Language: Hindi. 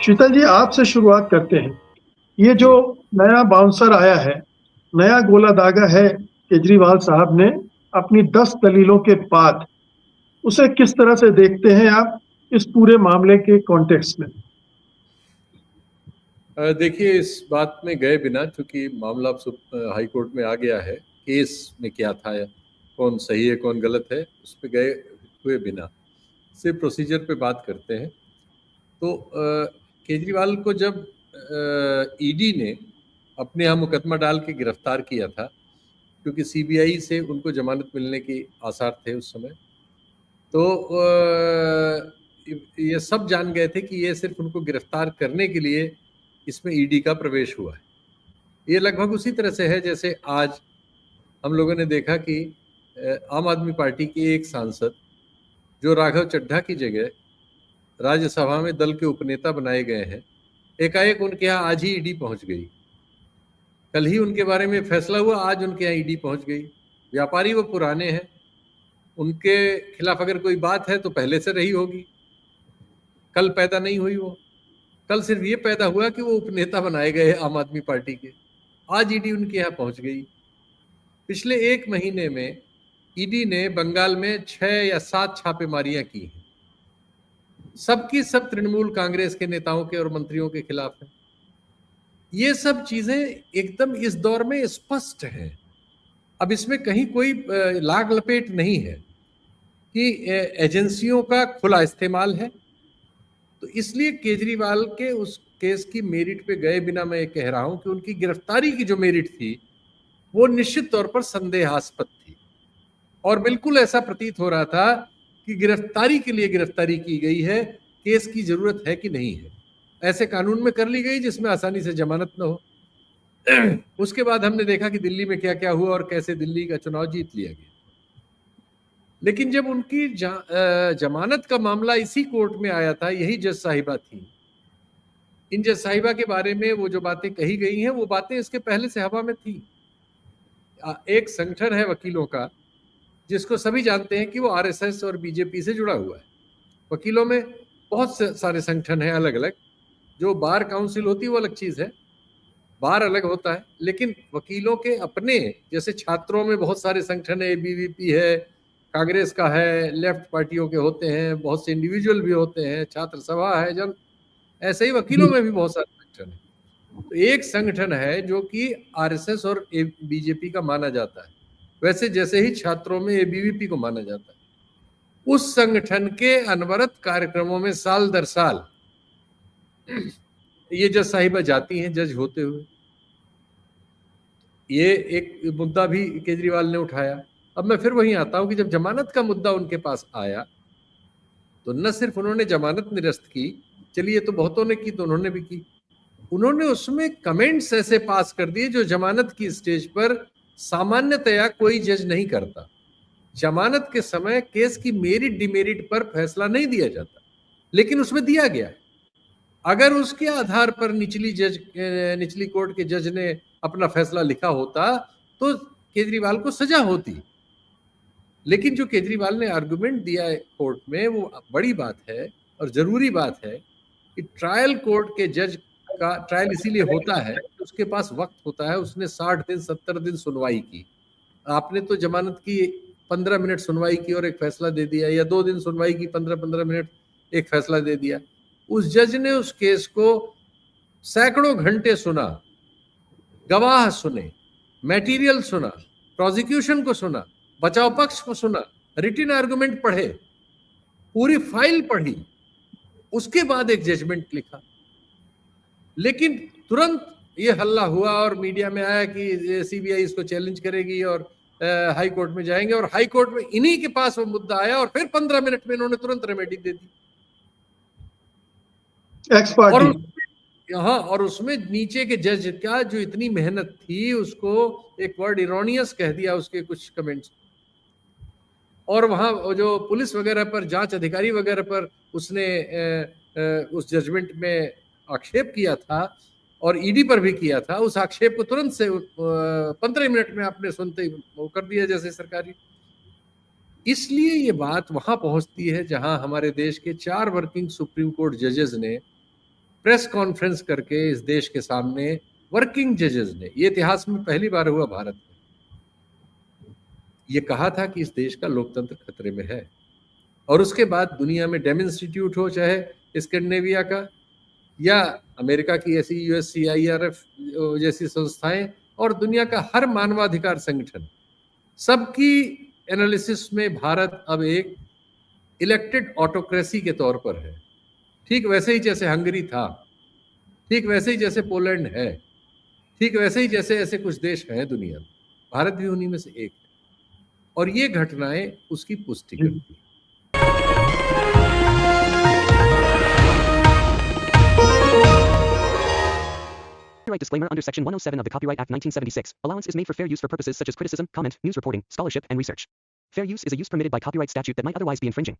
शीतल जी, आपसे शुरुआत करते हैं। ये जो नया बाउंसर आया है, नया गोला दागा है केजरीवाल साहब ने अपनी 10 दलीलों के बाद, उसे किस तरह से देखते हैं आप इस पूरे मामले के कॉन्टेक्स्ट में? देखिए, इस बात में गए बिना, चूंकि मामला अब हाई कोर्ट में आ गया है, केस में क्या था, कौन सही है कौन गलत है, उस पर गए हुए बिना सिर्फ प्रोसीजर पे बात करते हैं। तो केजरीवाल को जब ईडी ने अपने यहाँ मुकदमा डाल के गिरफ्तार किया था, क्योंकि सीबीआई से उनको जमानत मिलने के आसार थे उस समय, तो ये सब जान गए थे कि ये सिर्फ उनको गिरफ्तार करने के लिए इसमें ईडी का प्रवेश हुआ है। ये लगभग उसी तरह से है जैसे आज हम लोगों ने देखा कि आम आदमी पार्टी के एक सांसद जो राघव चड्ढा की जगह राज्यसभा में दल के उपनेता बनाए गए हैं, एकाएक उनके यहाँ आज ही ईडी पहुंच गई। कल ही उनके बारे में फैसला हुआ, आज उनके यहाँ ईडी पहुंच गई। व्यापारी वो पुराने हैं, उनके खिलाफ अगर कोई बात है तो पहले से रही होगी, कल पैदा नहीं हुई वो। कल सिर्फ ये पैदा हुआ कि वो उपनेता बनाए गए आम आदमी पार्टी के, आज ईडी उनके यहाँ पहुंच गई। पिछले एक महीने में ईडी ने बंगाल में 6 या 7 छापेमारियां की हैं, सबकी सब तृणमूल कांग्रेस के नेताओं के और मंत्रियों के खिलाफ है। ये सब चीजें एकदम इस दौर में स्पष्ट हैं। अब इसमें कहीं कोई लाग लपेट नहीं है कि एजेंसियों का खुला इस्तेमाल है। तो इसलिए केजरीवाल के उस केस की मेरिट पे गए बिना मैं ये कह रहा हूं कि उनकी गिरफ्तारी की जो मेरिट थी वो निश्चित तौर पर संदेहास्पद थी, और बिल्कुल ऐसा प्रतीत हो रहा था कि गिरफ्तारी के लिए गिरफ्तारी की गई है, केस की जरूरत है कि नहीं है। ऐसे कानून में कर ली गई जिसमें आसानी से जमानत न हो। उसके बाद हमने देखा कि दिल्ली में क्या क्या हुआ और कैसे दिल्ली का चुनाव जीत लिया गया। लेकिन जब उनकी जमानत का मामला इसी कोर्ट में आया था, यही जज साहिबा थी। इन जज साहिबा के बारे में वो जो बातें कही गई हैं, वो बातें इसके पहले से हवा में थी। एक संगठन है वकीलों का, जिसको सभी जानते हैं कि वो आरएसएस और बीजेपी से जुड़ा हुआ है। वकीलों में बहुत सारे संगठन हैं अलग अलग। जो बार काउंसिल होती है वो अलग चीज है, बार अलग होता है, लेकिन वकीलों के अपने, जैसे छात्रों में बहुत सारे संगठन है, एबीवीपी है, कांग्रेस का है, लेफ्ट पार्टियों के होते हैं, बहुत से इंडिविजुअल भी होते हैं, छात्र सभा है, जन, ऐसे ही वकीलों में भी बहुत सारे संगठन है। तो एक संगठन है जो कि आरएसएस और बीजेपी का माना जाता है, वैसे जैसे ही छात्रों में एबीवीपी को माना जाता है। उस संगठन के अनवरत कार्यक्रमों में साल दर साल ये जज साहिबा जाती हैं जज होते हुए। ये एक मुद्दा भी केजरीवाल ने उठाया। अब मैं फिर वहीं आता हूं कि जब जमानत का मुद्दा उनके पास आया तो न सिर्फ उन्होंने जमानत निरस्त की, चलिए तो बहुतों ने की, तो उन्होंने भी की, उन्होंने उसमें कमेंट्स ऐसे पास कर दिए जो जमानत की स्टेज पर सामान्यतया कोई जज नहीं करता। जमानत के समय केस की मेरिट डिमेरिट पर फैसला नहीं दिया जाता, लेकिन उसमें दिया गया है। अगर उसके आधार पर निचली कोर्ट के जज ने अपना फैसला लिखा होता तो केजरीवाल को सजा होती। लेकिन जो केजरीवाल ने आर्गुमेंट दिया है कोर्ट में, वो बड़ी बात है और जरूरी बात है कि ट्रायल कोर्ट के जज का ट्रायल इसीलिए होता है, उसके पास वक्त होता है। उसने 60 दिन 70 दिन सुनवाई की। आपने तो जमानत की 15 मिनट सुनवाई की और एक फैसला दे दिया, या 2 दिन सुनवाई की 15-15 मिनट एक फैसला दे दिया। उस जज ने उस केस को सैकड़ों घंटे सुना, गवाह सुने, मटेरियल सुना, प्रोसिक्यूशन को सुना, बचाव पक्ष को सुना, रिटन आर्गुमेंट पढ़े, पूरी फाइल पढ़ी, उसके बाद एक जजमेंट लिखा। लेकिन तुरंत ये हल्ला हुआ और मीडिया में आया कि सीबीआई इसको चैलेंज करेगी और हाई कोर्ट में जाएंगे, और हाई कोर्ट में इन्हीं के पास वो मुद्दा आया और फिर 15 मिनट में इन्होंने तुरंत रेमेडी दे दी। और उसमें नीचे के जज का जो इतनी मेहनत थी, उसको एक वर्ड इरोनियस कह दिया उसके कुछ कमेंट्स, और वहां जो पुलिस वगैरह पर, जांच अधिकारी वगैरह पर उसने उस जजमेंट में आक्षेप किया था और ईडी पर भी किया था। उस आक्षेप को तुरंत से 15 मिनट में आपने सुनते ही वो कर दिया जैसे सरकारी। इसलिए ये बात वहां पहुंचती है जहां हमारे देश के 4 वर्किंग सुप्रीम कोर्ट जजेस ने प्रेस कॉन्फ्रेंस करके इस देश के सामने वर्किंग जजेस ने, ये इतिहास में पहली बार हुआ भारत में, ये कहा था कि इस देश का लोकतंत्र खतरे में है। और उसके बाद दुनिया में डेम इंस्टीट्यूट हो, चाहे स्कैंडिनेविया का या अमेरिका की ऐसी USCIRF जैसी संस्थाएं, और दुनिया का हर मानवाधिकार संगठन, सबकी एनालिसिस में भारत अब एक इलेक्टेड ऑटोक्रेसी के तौर पर है। ठीक वैसे ही जैसे हंगरी था, ठीक वैसे ही जैसे पोलैंड है, ठीक वैसे ही जैसे ऐसे कुछ देश हैं दुनिया में, भारत भी उन्हीं में से एक है। और ये घटनाएं उसकी पुष्टि करती हैं। Copyright disclaimer under Section 107 of the Copyright Act 1976. Allowance is made for fair use for purposes such as criticism, comment, news reporting, scholarship, and research. Fair use is a use permitted by copyright statute that might otherwise be infringing.